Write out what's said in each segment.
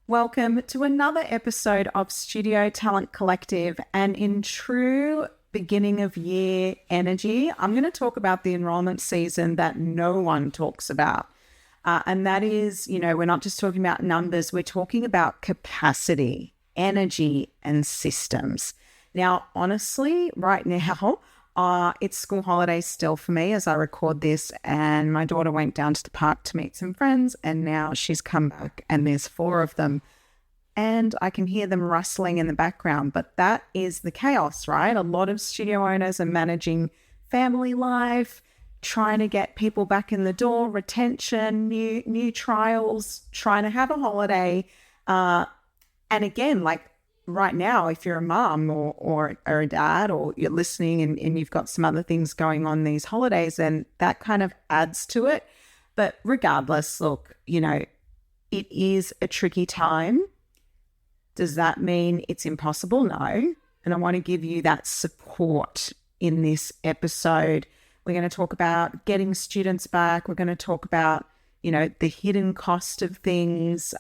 Welcome to another episode of Studio Talent Collective, and in true beginning of year energy, I'm going to talk about the enrollment season that no one talks about. And that is, we're not just talking about numbers, we're talking about capacity, energy, and systems. Now, honestly, right now, it's school holidays still for me as I record this, and my daughter went down to the park to meet some friends, and now she's come back and there's 4 of them, and I can hear them rustling in the background. But that is the chaos, right? A lot of studio owners are managing family life, trying to get people back in the door, retention, new trials, trying to have a holiday. And again, like right now, if you're a mom or a dad, or you're listening and you've got some other things going on these holidays, then that kind of adds to it. But regardless, look, it is a tricky time. Does that mean it's impossible? No. And I want to give you that support in this episode. We're going to talk about getting students back. We're going to talk about, the hidden cost of things,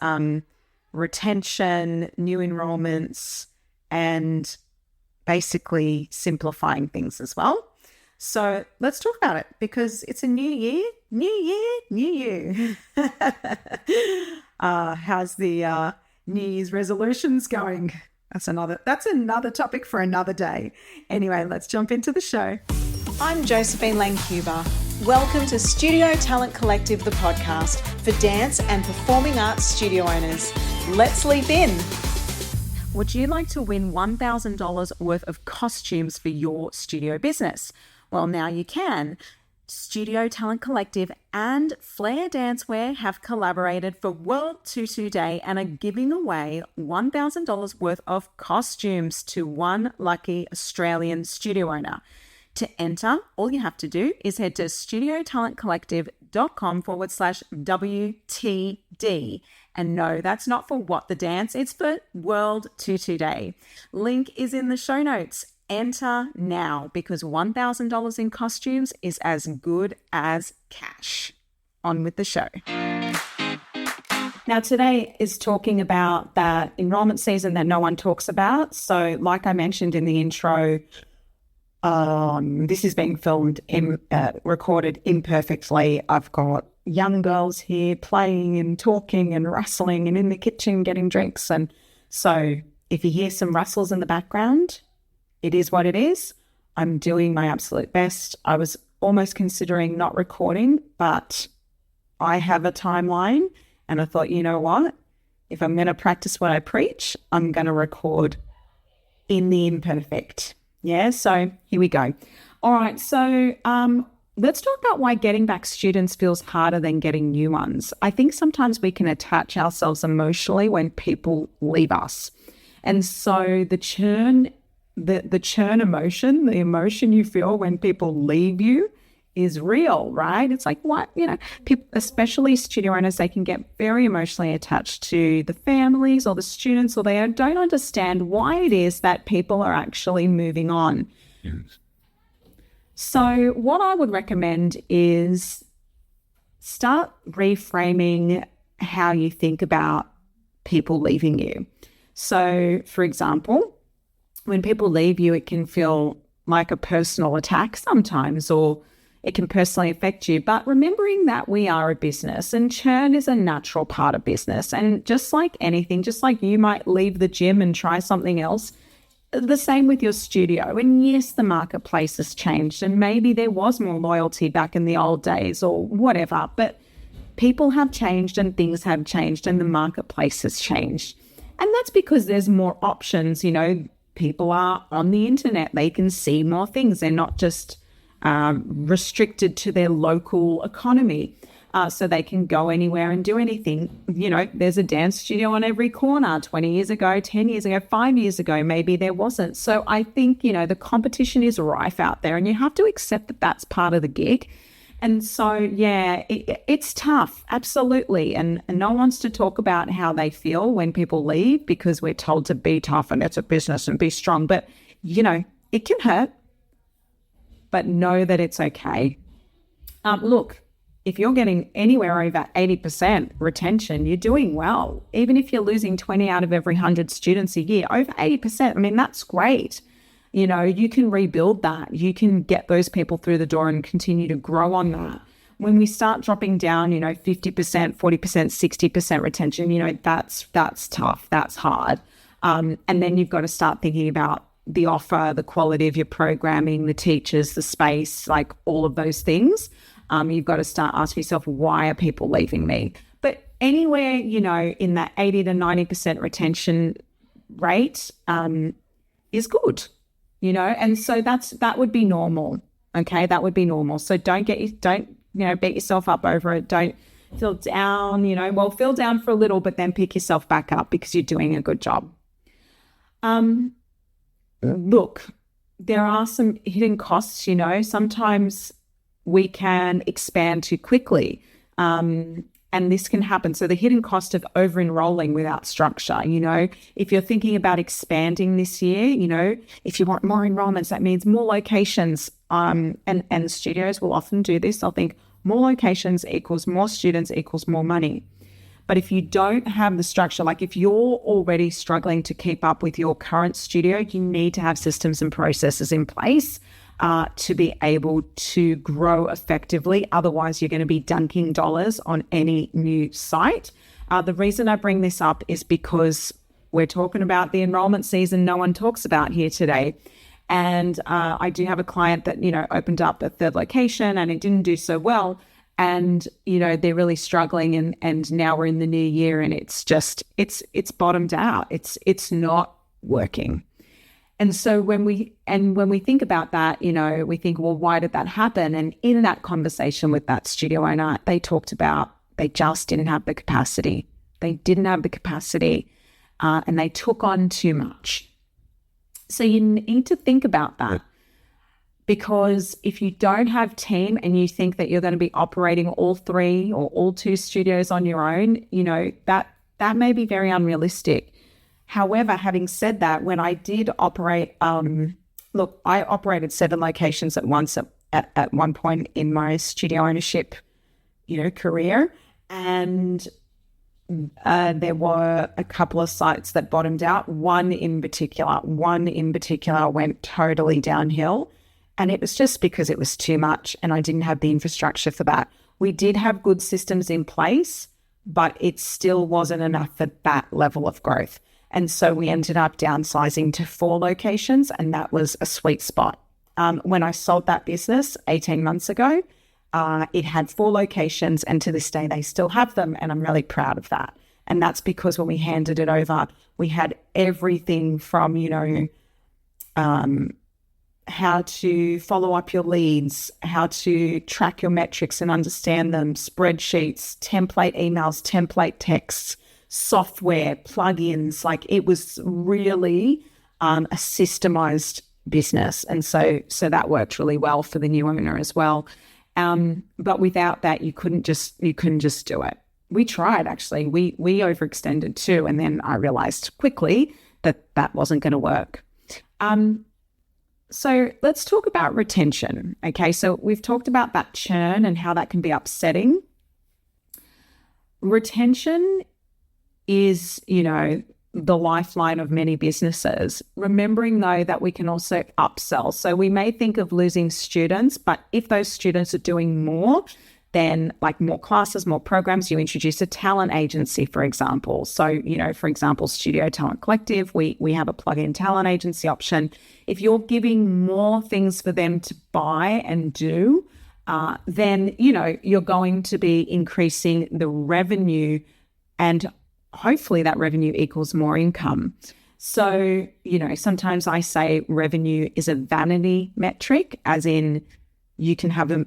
retention, new enrollments, and basically simplifying things as well. So let's talk about it, because it's a new year. How's the New Year's resolutions going? That's another topic for another day. Anyway, let's jump into the show. I'm Josephine Lancuba. Welcome to Studio Talent Collective, the podcast for dance and performing arts studio owners. Let's leap in. Would you like to win $1,000 worth of costumes for your studio business? Well, now you can. Studio Talent Collective and Flair Dancewear have collaborated for World Tutu Day and are giving away $1,000 worth of costumes to one lucky Australian studio owner. To enter, all you have to do is head to studiotalentcollective.com/WTD. And no, that's not for What the Dance, it's for World Tutu Day. Link is in the show notes. Enter now, because $1,000 in costumes is as good as cash. On with the show. Now, today is talking about that enrollment season that no one talks about. So like I mentioned in the intro, this is being recorded imperfectly. I've got young girls here playing and talking and rustling and in the kitchen getting drinks. And so if you hear some rustles in the background, it is what it is. I'm doing my absolute best. I was almost considering not recording, but I have a timeline and I thought, you know what? If I'm going to practice what I preach, I'm going to record in the imperfect. Yeah, so here we go. All right, so let's talk about why getting back students feels harder than getting new ones. I think sometimes we can attach ourselves emotionally when people leave us. And so the churn emotion, the emotion you feel when people leave you is real, right? It's like, what, people, especially studio owners, they can get very emotionally attached to the families or the students, or they don't understand why it is that people are actually moving on. Yes. So what I would recommend is start reframing how you think about people leaving you. So, for example, when people leave you, it can feel like a personal attack sometimes, or it can personally affect you. But remembering that we are a business and churn is a natural part of business. And just like anything, just like you might leave the gym and try something else, the same with your studio. And yes, the marketplace has changed, and maybe there was more loyalty back in the old days or whatever, but people have changed and things have changed and the marketplace has changed. And that's because there's more options. People are on the internet. They can see more things. They're not just restricted to their local economy. So they can go anywhere and do anything. There's a dance studio on every corner. 20 years ago, 10 years ago, 5 years ago, maybe there wasn't. So I think, the competition is rife out there, and you have to accept that that's part of the gig. And so, yeah, it's tough, absolutely. And no one wants to talk about how they feel when people leave, because we're told to be tough and it's a business and be strong. But, it can hurt, but know that it's okay. Look, if you're getting anywhere over 80% retention, you're doing well. Even if you're losing 20 out of every 100 students a year, over 80%, I mean, that's great. You know, you can rebuild that. You can get those people through the door and continue to grow on that. When we start dropping down, 50%, 40%, 60% retention, that's tough. That's hard. And then you've got to start thinking about the offer, the quality of your programming, the teachers, the space, like all of those things. You've got to start asking yourself, why are people leaving me? But anywhere, in that 80 to 90% retention rate is good, and so that would be normal. Okay. That would be normal. So don't beat yourself up over it. Don't feel down, feel down for a little, but then pick yourself back up because you're doing a good job. Look, there are some hidden costs, sometimes we can expand too quickly. And this can happen. So the hidden cost of over-enrolling without structure, if you're thinking about expanding this year, if you want more enrollments, that means more locations. And studios will often do this. They'll think more locations equals more students equals more money. But if you don't have the structure, like if you're already struggling to keep up with your current studio, you need to have systems and processes in place to be able to grow effectively. Otherwise, you're going to be dunking dollars on any new site. The reason I bring this up is because we're talking about the enrollment season no one talks about here today. And I do have a client that, opened up a third location and it didn't do so well. And, they're really struggling and now we're in the new year and it's bottomed out. It's not working. And so when we think about that, we think, well, why did that happen? And in that conversation with that studio owner, they talked about they just didn't have the capacity. They didn't have the capacity and they took on too much. So you need to think about that. Because if you don't have team and you think that you're going to be operating all 3 or all 2 studios on your own, that may be very unrealistic. However, having said that, when I did operate, I operated 7 locations at once at one point in my studio ownership, career. And there were a couple of sites that bottomed out. One in particular went totally downhill. And it was just because it was too much and I didn't have the infrastructure for that. We did have good systems in place, but it still wasn't enough for that level of growth. And so we ended up downsizing to 4 locations and that was a sweet spot. When I sold that business 18 months ago, it had 4 locations and to this day they still have them and I'm really proud of that. And that's because when we handed it over, we had everything from, how to follow up your leads, how to track your metrics and understand them, spreadsheets, template emails, template texts, software, plugins. Like it was really a systemized business. And so that worked really well for the new owner as well. But without that, you couldn't just do it. We tried actually. We overextended too. And then I realized quickly that wasn't going to work. So let's talk about retention. Okay, so we've talked about that churn and how that can be upsetting. Retention is, the lifeline of many businesses. Remembering though that we can also upsell. So we may think of losing students, but if those students are doing more, then like more classes, more programs, you introduce a talent agency, for example. So, for example, Studio Talent Collective, we have a plug-in talent agency option. If you're giving more things for them to buy and do, then, you're going to be increasing the revenue and hopefully that revenue equals more income. So, sometimes I say revenue is a vanity metric, as in you can have $1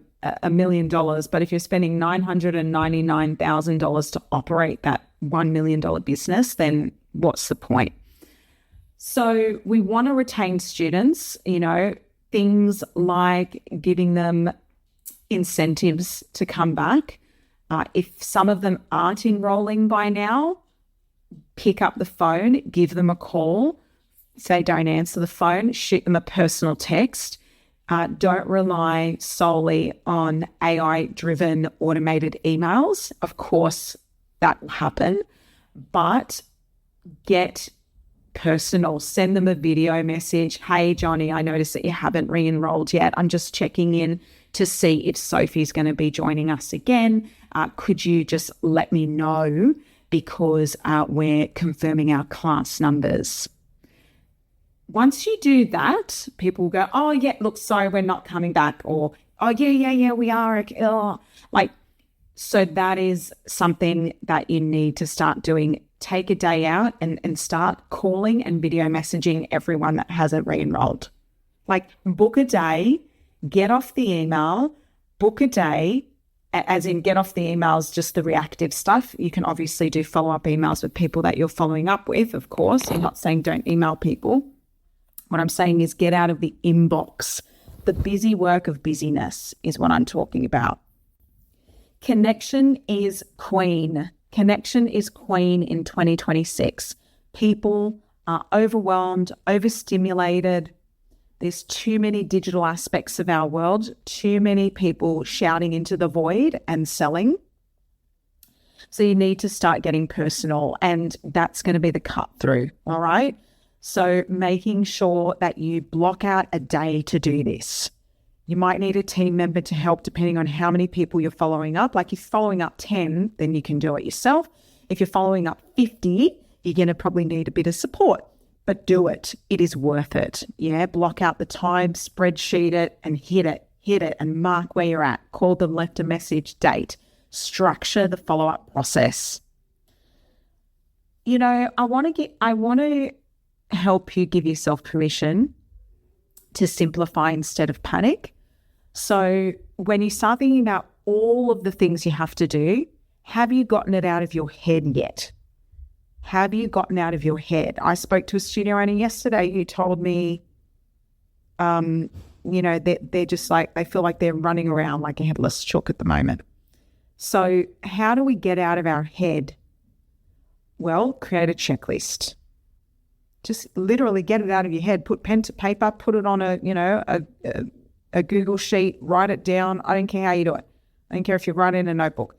million, but if you're spending $999,000 to operate that $1 million business, then what's the point? So we want to retain students, things like giving them incentives to come back. If some of them aren't enrolling by now, pick up the phone, give them a call. If they don't answer the phone, shoot them a personal text. Don't rely solely on AI-driven automated emails. Of course, that will happen, but get personal. Send them a video message. Hey, Johnny, I noticed that you haven't re-enrolled yet. I'm just checking in to see if Sophie's going to be joining us again. Could you just let me know, because we're confirming our class numbers. Once you do that, people will go, oh, yeah, look, sorry, we're not coming back. Or, oh, yeah, we are. So that is something that you need to start doing. Take a day out and start calling and video messaging everyone that hasn't re-enrolled. Like, book a day, get off the email, book a day, as in get off the emails, just the reactive stuff. You can obviously do follow-up emails with people that you're following up with, of course. I'm not saying don't email people. What I'm saying is get out of the inbox. The busy work of busyness is what I'm talking about. Connection is queen. Connection is queen in 2026. People are overwhelmed, overstimulated. There's too many digital aspects of our world, too many people shouting into the void and selling. So you need to start getting personal, and that's going to be the cut through, all right? So making sure that you block out a day to do this. You might need a team member to help depending on how many people you're following up. Like if you're following up 10, then you can do it yourself. If you're following up 50, you're going to probably need a bit of support. But do it. It is worth it. Yeah, block out the time, spreadsheet it, and hit it and mark where you're at. Call them, left a message, date. Structure the follow-up process. You know, I want to help you give yourself permission to simplify instead of panic. So when you start thinking about all of the things you have to do, have you gotten it out of your head yet? Have you gotten out of your head? I spoke to a studio owner yesterday who told me, they're just like, they feel like they're running around like a headless chook at the moment. So how do we get out of our head? Well, create a checklist. Just literally get it out of your head, put pen to paper, put it on a Google sheet, write it down. I don't care how you do it. I don't care if you write it in a notebook.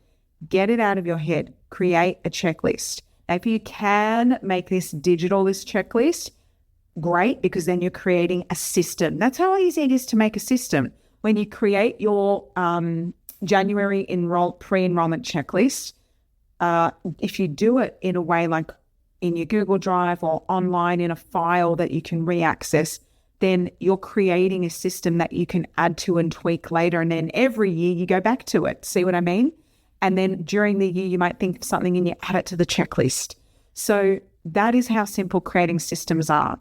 Get it out of your head. Create a checklist. Now, if you can make this digital, this checklist, great, because then you're creating a system. That's how easy it is to make a system. When you create your January pre-enrollment checklist, if you do it in a way like in your Google Drive or online in a file that you can re-access, then you're creating a system that you can add to and tweak later. And then every year you go back to it. See what I mean? And then during the year, you might think of something and you add it to the checklist. So that is how simple creating systems are.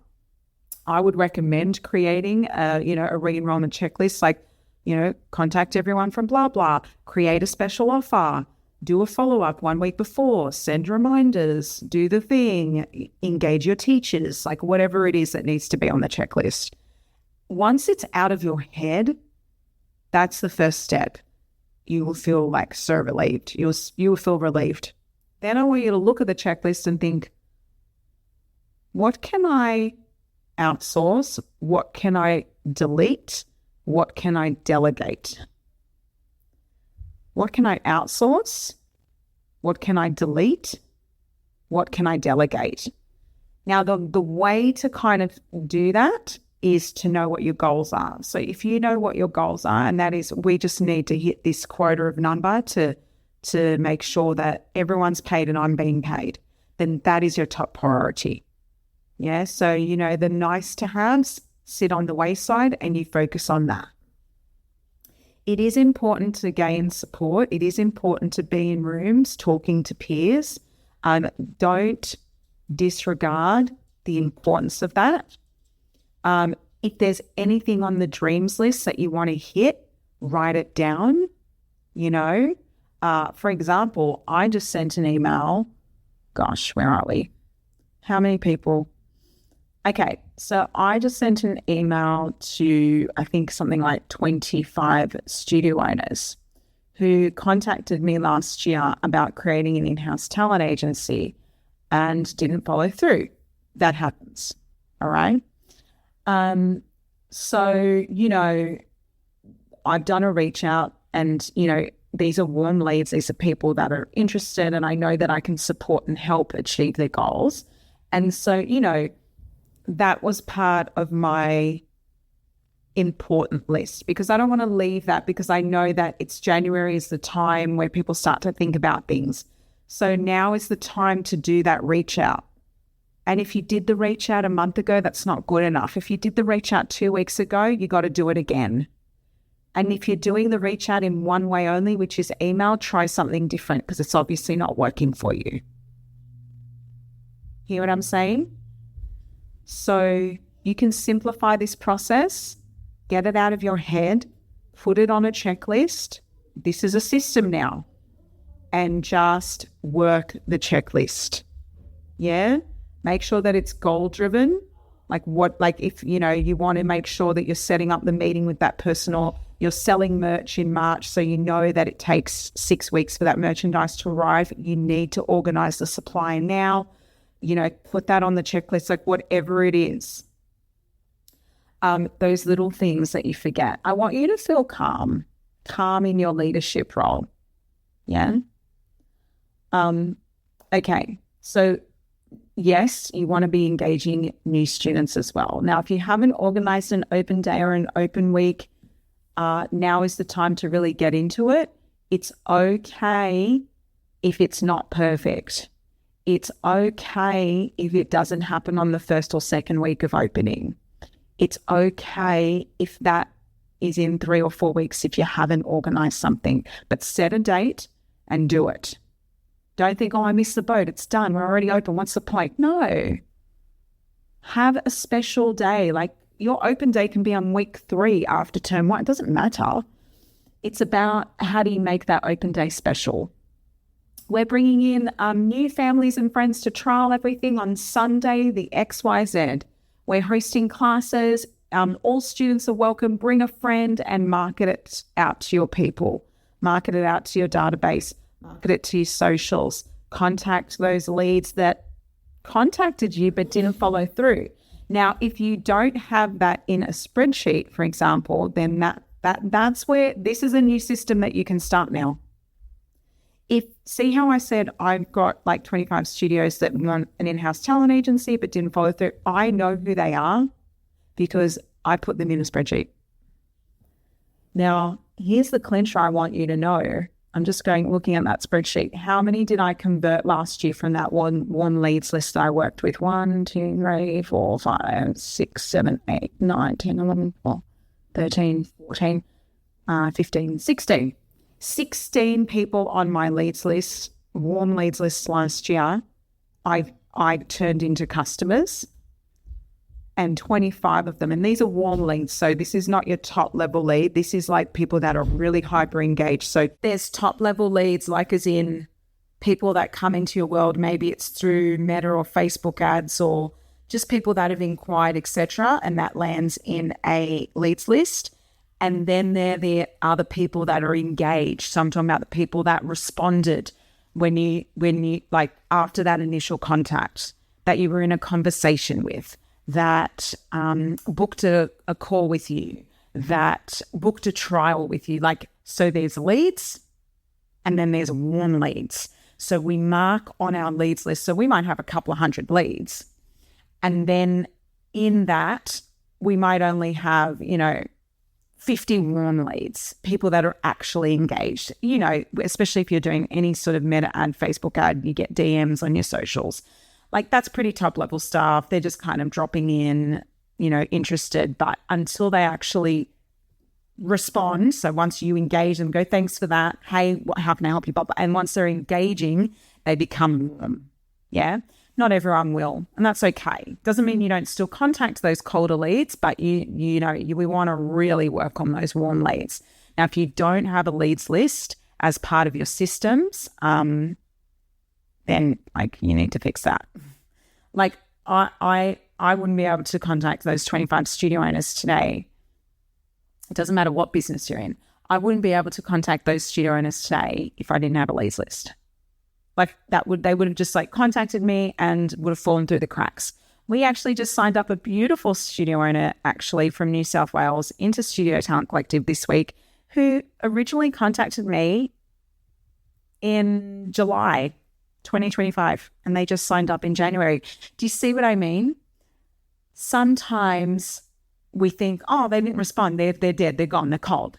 I would recommend creating a re-enrollment checklist, like, contact everyone from blah, blah, create a special offer, do a follow-up 1 week before, send reminders, do the thing, engage your teachers, like whatever it is that needs to be on the checklist. Once it's out of your head, that's the first step. You will feel like so relieved. You will feel relieved. Then I want you to look at the checklist and think, what can I outsource? What can I delete? What can I delegate? What can I outsource? What can I delete? What can I delegate? Now, the way to kind of do that is to know what your goals are. So if you know what your goals are, and that is we just need to hit this quota of number to make sure that everyone's paid and I'm being paid, then that is your top priority. Yeah, so, the nice to haves sit on the wayside and you focus on that. It is important to gain support. It is important to be in rooms talking to peers. Don't disregard the importance of that. If there's anything on the dreams list that you want to hit, write it down. For example, I just sent an email. Gosh, where are we? How many people? Okay, so I just sent an email to, I think, something like 25 studio owners who contacted me last year about creating an in-house talent agency and didn't follow through. That happens, all right? So, I've done a reach out and, these are warm leads. These are people that are interested and I know that I can support and help achieve their goals. And so, that was part of my important list because I don't want to leave that because I know that it's January is the time where people start to think about things. So now is the time to do that reach out. And if you did the reach out a month ago, that's not good enough. If you did the reach out 2 weeks ago, you got to do it again. And if you're doing the reach out in one way only, which is email, try something different because it's obviously not working for you. Hear what I'm saying? So you can simplify this process, get it out of your head, put it on a checklist. This is a system now. And just work the checklist. Yeah? Make sure that it's goal driven. If, you want to make sure that you're setting up the meeting with that person or you're selling merch in March, so you know that it takes 6 weeks for that merchandise to arrive. You need to organize the supply now. Put that on the checklist, whatever it is. Those little things that you forget. I want you to feel calm in your leadership role. Yeah. Okay. So yes, you want to be engaging new students as well. Now, if you haven't organized an open day or an open week, now is the time to really get into it. It's okay if it's not perfect. It's okay if it doesn't happen on the first or second week of opening. It's okay if that is in 3 or 4 weeks if you haven't organized something, but set a date and do it. Don't think, I missed the boat. It's done. We're already open. What's the point? No. Have a special day. Your open day can be on week 3 after term 1. It doesn't matter. It's about how do you make that open day special. We're bringing in new families and friends to trial everything on Sunday, the XYZ. We're hosting classes. All students are welcome. Bring a friend and market it out to your people. Market it out to your database. Market it to your socials. Contact those leads that contacted you but didn't follow through. Now, if you don't have that in a spreadsheet, for example, then that's where this is a new system that you can start now. See how I said I've got 25 studios that run an in-house talent agency but didn't follow through? I know who they are because I put them in a spreadsheet. Now, here's the clincher I want you to know. I'm just looking at that spreadsheet. How many did I convert last year from that one leads list that I worked with? 1, 2, 3, 4, 5, 6, 7, 8, 9, 10, 11, 12, 13, 14, 15, 16. 16 people on my leads list, warm leads list last year, I turned into customers, and 25 of them, and these are warm leads, so this is not your top level lead. This is people that are really hyper engaged. So there's top level leads, as in people that come into your world. Maybe it's through Meta or Facebook ads or just people that have inquired, etc., and that lands in a leads list. And then there are the people that are engaged. So I'm talking about the people that responded when you after that initial contact, that you were in a conversation with, that booked a call with you, that booked a trial with you. So there's leads and then there's warm leads. So we mark on our leads list. So we might have a couple of hundred leads. And then in that, we might only have, 50 warm leads, people that are actually engaged, especially if you're doing any sort of Meta ad, Facebook ad, you get DMs on your socials. That's pretty top level stuff. They're just kind of dropping in, interested, but until they actually respond. So once you engage them, go, thanks for that. Hey, how can I help you, Bob? And once they're engaging, they become warm. Yeah. Not everyone will, and that's okay. Doesn't mean you don't still contact those colder leads, but we want to really work on those warm leads. Now, if you don't have a leads list as part of your systems, then you need to fix that. I wouldn't be able to contact those 25 studio owners today. It doesn't matter what business you're in. I wouldn't be able to contact those studio owners today if I didn't have a leads list. They would have just contacted me and would have fallen through the cracks. We actually just signed up a beautiful studio owner actually from New South Wales into Studio Talent Collective this week, who originally contacted me in July 2025 and they just signed up in January. Do you see what I mean? Sometimes we think, oh, they didn't respond. They're dead. They're gone. They're cold.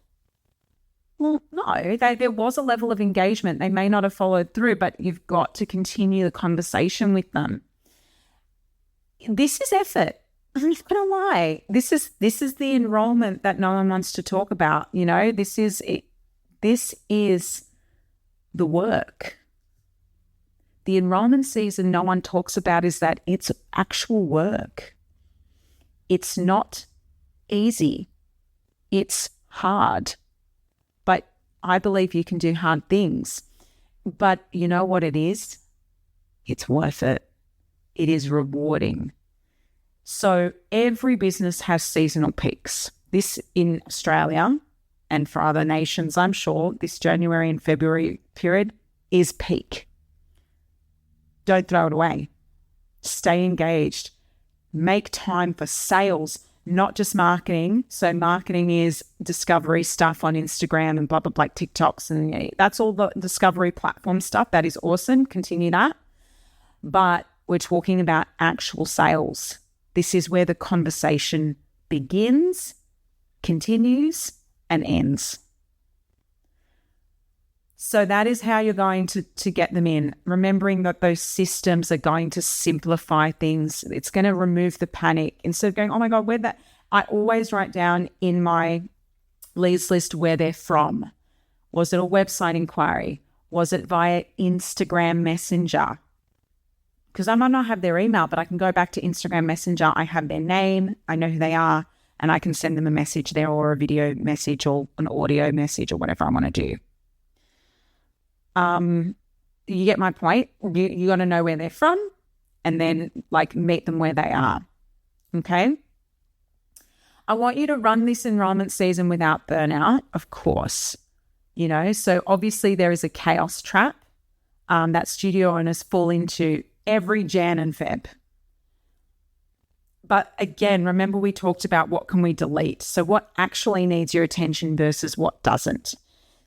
Well, no, there was a level of engagement. They may not have followed through, but you've got to continue the conversation with them. This is effort. I'm not going to lie. This is the enrollment that no one wants to talk about. You know, this is it. This is the work. The enrollment season no one talks about is that it's actual work. It's not easy. It's hard. But I believe you can do hard things. But you know what it is? It's worth it. It is rewarding. So every business has seasonal peaks. This in Australia and for other nations, I'm sure, this January and February period is peak. Don't throw it away. Stay engaged. Make time for sales, not just marketing. So marketing is discovery stuff on Instagram and blah, blah, blah, TikToks. And that's all the discovery platform stuff. That is awesome. Continue that. But we're talking about actual sales. This is where the conversation begins, continues, and ends. So that is how you're going to get them in, remembering that those systems are going to simplify things. It's going to remove the panic. Instead of going, oh my God, where'd that? I always write down in my leads list where they're from. Was it a website inquiry? Was it via Instagram Messenger? Because I might not have their email, but I can go back to Instagram Messenger. I have their name. I know who they are, and I can send them a message there or a video message or an audio message or whatever I want to do. You get my point. You got to know where they're from and then meet them where they are. Okay. I want you to run this enrollment season without burnout, of course. You know, so obviously there is a chaos trap that studio owners fall into every Jan and Feb. But again, remember we talked about what can we delete. So what actually needs your attention versus what doesn't.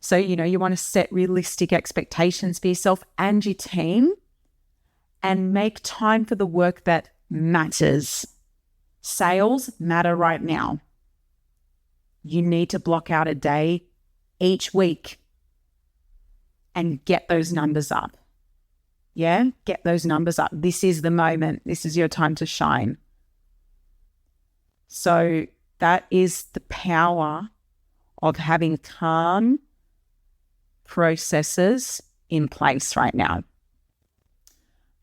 So, you know, you want to set realistic expectations for yourself and your team and make time for the work that matters. Sales matter right now. You need to block out a day each week and get those numbers up. Yeah, get those numbers up. This is the moment. This is your time to shine. So that is the power of having calm processes in place right now.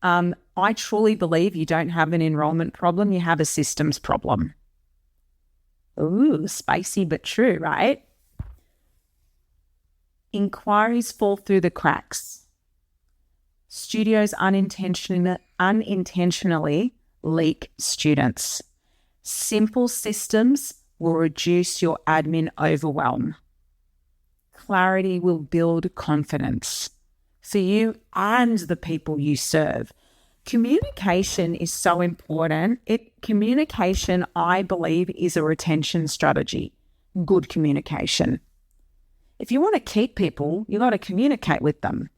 I truly believe you don't have an enrollment problem. You have a systems problem. Ooh, spicy but true, right? Inquiries fall through the cracks. Studios unintentionally leak students. Simple systems will reduce your admin overwhelm. Clarity will build confidence for you and the people you serve. Communication is so important. Communication, I believe, is a retention strategy. Good communication. If you want to keep people, you got to communicate with them.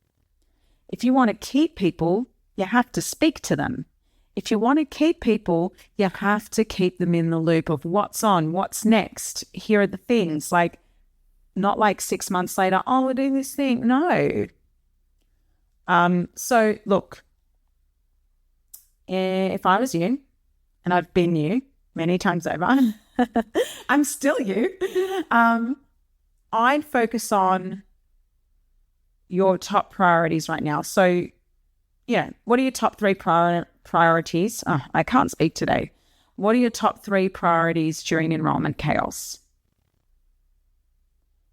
If you want to keep people, you have to speak to them. If you want to keep people, you have to keep them in the loop of what's on, what's next. Here are the things, not 6 months later, oh, we're doing this thing. No. So look, if I was you, and I've been you many times over, I'm still you, I'd focus on your top priorities right now. So, yeah, what are your top three priorities? Oh, I can't speak today. What are your top three priorities during enrollment chaos?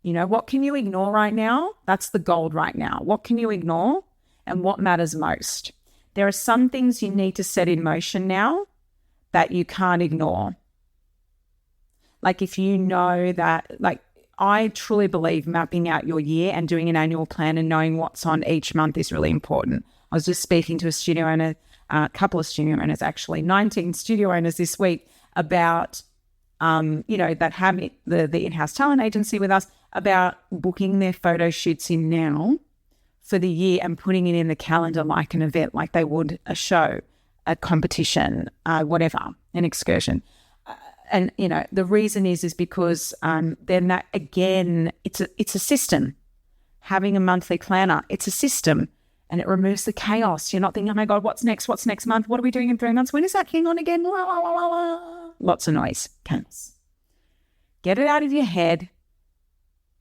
You know, what can you ignore right now? That's the gold right now. What can you ignore and what matters most? There are some things you need to set in motion now that you can't ignore. If you know that, I truly believe mapping out your year and doing an annual plan and knowing what's on each month is really important. I was just speaking to a studio owner a couple of studio owners, actually, 19 studio owners this week about, that have the in-house talent agency with us, about booking their photo shoots in now for the year and putting it in the calendar like an event, like they would a show, a competition, whatever, an excursion. And, the reason is because then that, again, it's a system. Having a monthly planner, it's a system, and it removes the chaos. You're not thinking, oh my God, what's next month? What are we doing in 3 months? When is that king on again? La, la, la, la, la. Lots of noise, chaos. Get it out of your head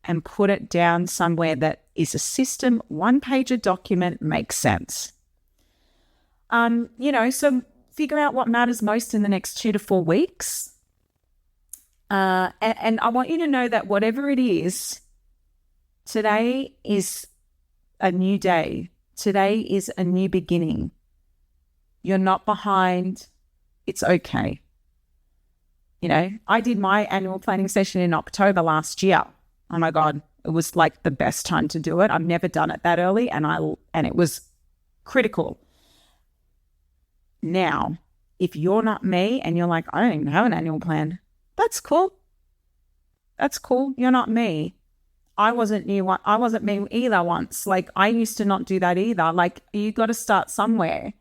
and put it down somewhere that is a system, one-pager document, makes sense. So figure out what matters most in the next 2 to 4 weeks. And I want you to know that whatever it is, today is a new day. Today is a new beginning. You're not behind. It's okay. I did my annual planning session in October last year. Oh my God, it was like the best time to do it. I've never done it that early, and it was critical. Now, if you're not me and you're like, I don't even have an annual plan, that's cool. That's cool. You're not me. I wasn't me either once. Like, I used to not do that either. Like, you got to start somewhere.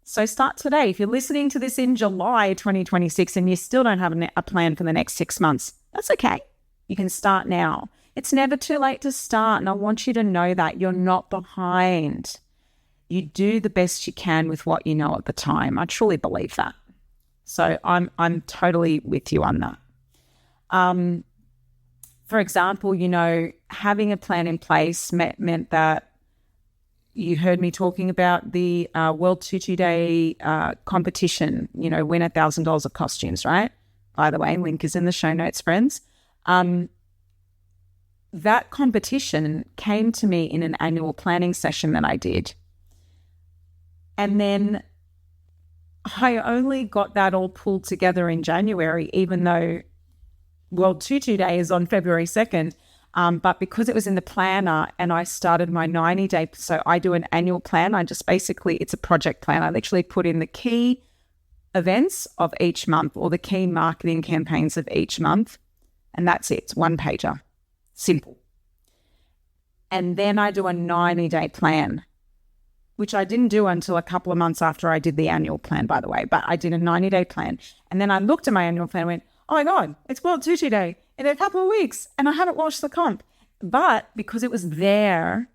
So start today. If you're listening to this in July 2026 and you still don't have a plan for the next 6 months, that's okay. You can start now. It's never too late to start. And I want you to know that you're not behind. You do the best you can with what you know at the time. I truly believe that. So I'm totally with you on that. For example, having a plan in place meant that you heard me talking about the World Tutu Day competition, win $1,000 of costumes, right? By the way, link is in the show notes, friends. That competition came to me in an annual planning session that I did. And then I only got that all pulled together in January, even though World Tutu Day is on February 2nd. But because it was in the planner and I started my 90-day, so I do an annual plan. It's a project plan. I literally put in the key events of each month or the key marketing campaigns of each month. And that's it. It's one pager. Simple. And then I do a 90-day plan, which I didn't do until a couple of months after I did the annual plan, by the way. But I did a 90-day plan. And then I looked at my annual plan and went, oh my God, it's World Tutu Day in a couple of weeks and I haven't launched the comp. But because it was there,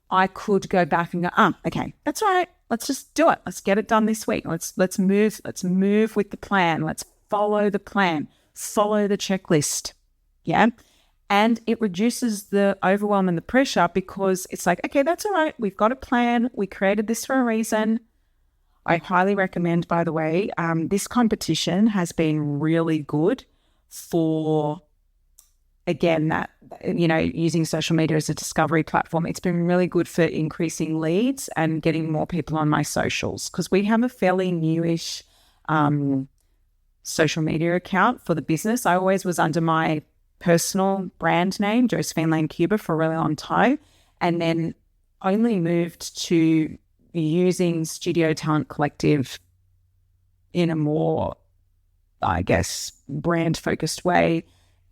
I could go back and go, okay, that's all right. Let's just do it. Let's get it done this week. Let's move with the plan. Let's follow the plan, follow the checklist. Yeah. And it reduces the overwhelm and the pressure because it's like, okay, that's all right. We've got a plan. We created this for a reason. I highly recommend, by the way, this competition has been really good for, again, that, using social media as a discovery platform. It's been really good for increasing leads and getting more people on my socials because we have a fairly newish social media account for the business. I always was under my personal brand name, Josephine Lancuba, for a really long time, and then only moved to using Studio Talent Collective in a more, I guess, brand-focused way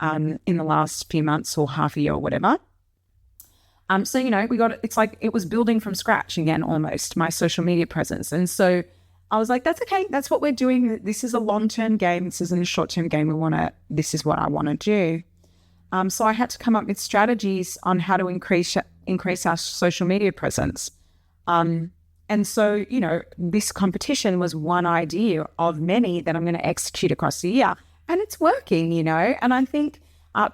in the last few months or half a year or whatever. So, it's like it was building from scratch again, almost, my social media presence. And so I was like, that's okay. That's what we're doing. This is a long-term game. This isn't a short-term game. This is what I want to do. So I had to come up with strategies on how to increase our social media presence. And so, this competition was one idea of many that I'm going to execute across the year. And it's working, and I think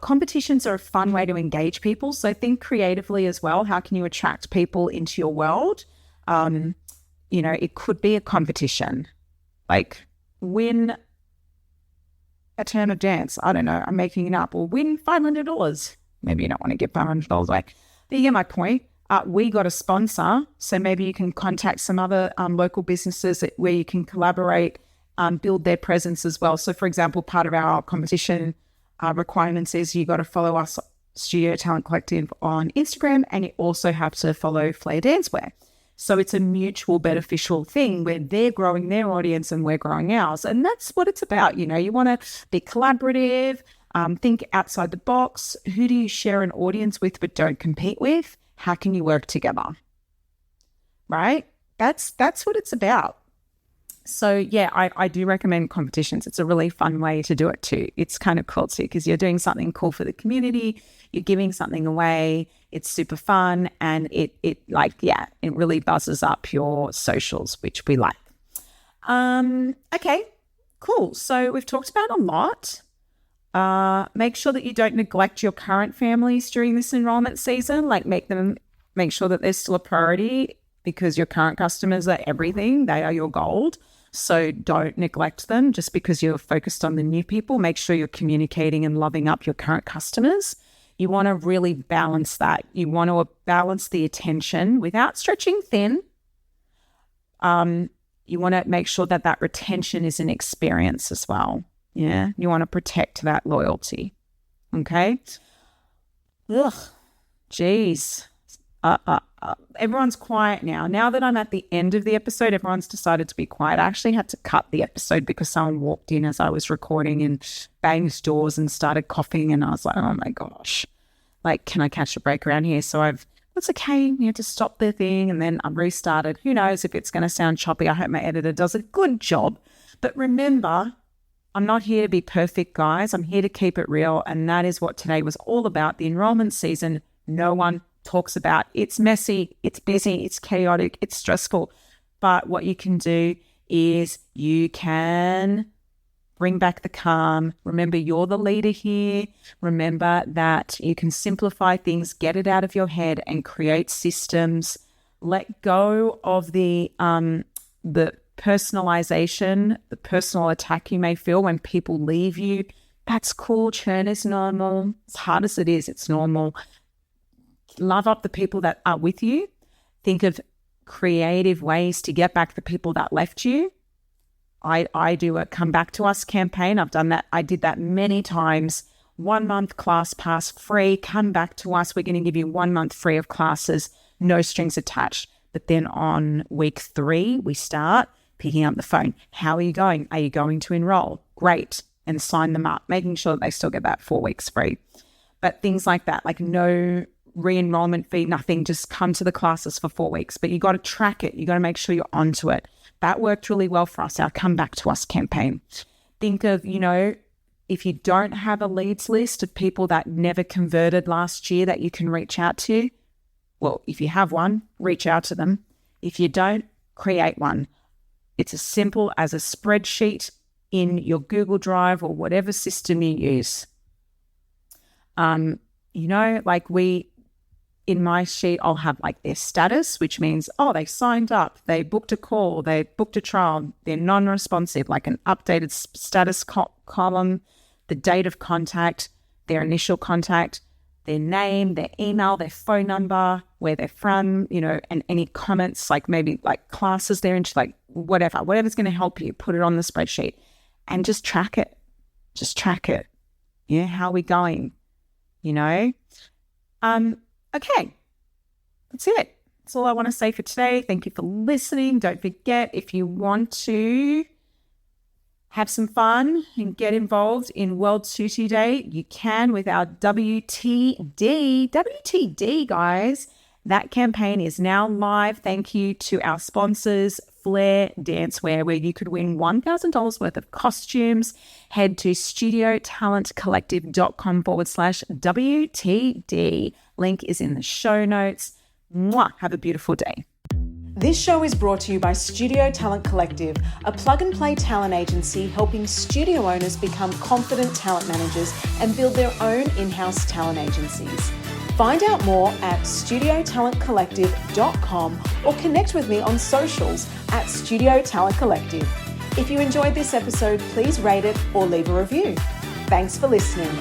competitions are a fun way to engage people. So think creatively as well. How can you attract people into your world? It could be a competition, like win a turn of dance. I don't know. I'm making it up. Or win $500. Maybe you don't want to give $500 away. But you get my point. We got a sponsor. So maybe you can contact some other local businesses where you can collaborate, build their presence as well. So for example, part of our competition requirements is you got to follow us, Studio Talent Collective, on Instagram, and you also have to follow Flair Dancewear. So it's a mutual beneficial thing where they're growing their audience and we're growing ours. And that's what it's about. You know, you want to be collaborative, think outside the box. Who do you share an audience with but don't compete with? How can you work together? Right? That's what it's about. So yeah, I do recommend competitions. It's a really fun way to do it too. It's kind of cool too because you're doing something cool for the community. You're giving something away. It's super fun, and it really buzzes up your socials, which we like. Okay, cool. So we've talked about a lot. Make sure that you don't neglect your current families during this enrollment season. Like make sure that they're still a priority because your current customers are everything. They are your gold. So don't neglect them just because you're focused on the new people. Make sure you're communicating and loving up your current customers. You want to really balance that. You want to balance the attention without stretching thin. You want to make sure that retention is an experience as well. Yeah. You want to protect that loyalty. Okay. Ugh. Jeez. Everyone's quiet now. Now that I'm at the end of the episode, everyone's decided to be quiet. I actually had to cut the episode because someone walked in as I was recording and banged doors and started coughing. And I was like, oh my gosh, like, can I catch a break around here? So it's okay. You have to stop the thing. And then I restarted. Who knows if it's going to sound choppy? I hope my editor does a good job. But remember, I'm not here to be perfect, guys. I'm here to keep it real. And that is what today was all about. The enrollment season, no one talks about. It's messy, it's busy, it's chaotic, it's stressful. But what you can do is you can bring back the calm. Remember, you're the leader here. Remember that you can simplify things, get it out of your head and create systems. Let go of the personalization, the personal attack you may feel when people leave you. That's cool. Churn is normal. As hard as it is, it's normal. Love up the people that are with you. Think of creative ways to get back the people that left you. I do a come back to us campaign. I've done that. I did that many times. 1 month class pass free. Come back to us. We're going to give you 1 month free of classes, no strings attached. But then on week 3, we start picking up the phone. How are you going? Are you going to enroll? Great. And sign them up, making sure that they still get that 4 weeks free. But things like that, like no re-enrollment fee, nothing, just come to the classes for 4 weeks. But you got to track it. You got to make sure you're onto it. That worked really well for us, our come back to us campaign. Think of, if you don't have a leads list of people that never converted last year that you can reach out to, well, if you have one, reach out to them. If you don't, create one. It's as simple as a spreadsheet in your Google Drive or whatever system you use. In my sheet, I'll have like their status, which means, they signed up, they booked a call, they booked a trial, they're non-responsive, like an updated status column, the date of contact, their initial contact, their name, their email, their phone number, where they're from, and any comments, like maybe like classes they're into, like whatever's going to help you, put it on the spreadsheet and just track it. Yeah. How are we going? Okay, that's it. That's all I want to say for today. Thank you for listening. Don't forget, if you want to have some fun and get involved in World Sushi Day, you can with our WTD. WTD, guys. That campaign is now live. Thank you to our sponsors, Flair Dancewear, where you could win $1,000 worth of costumes. Head to studiotalentcollective.com/WTD. Link is in the show notes. Mwah! Have a beautiful day. This show is brought to you by Studio Talent Collective, a plug-and-play talent agency helping studio owners become confident talent managers and build their own in-house talent agencies. Find out more at studiotalentcollective.com or connect with me on socials at Studio Talent Collective. If you enjoyed this episode, please rate it or leave a review. Thanks for listening.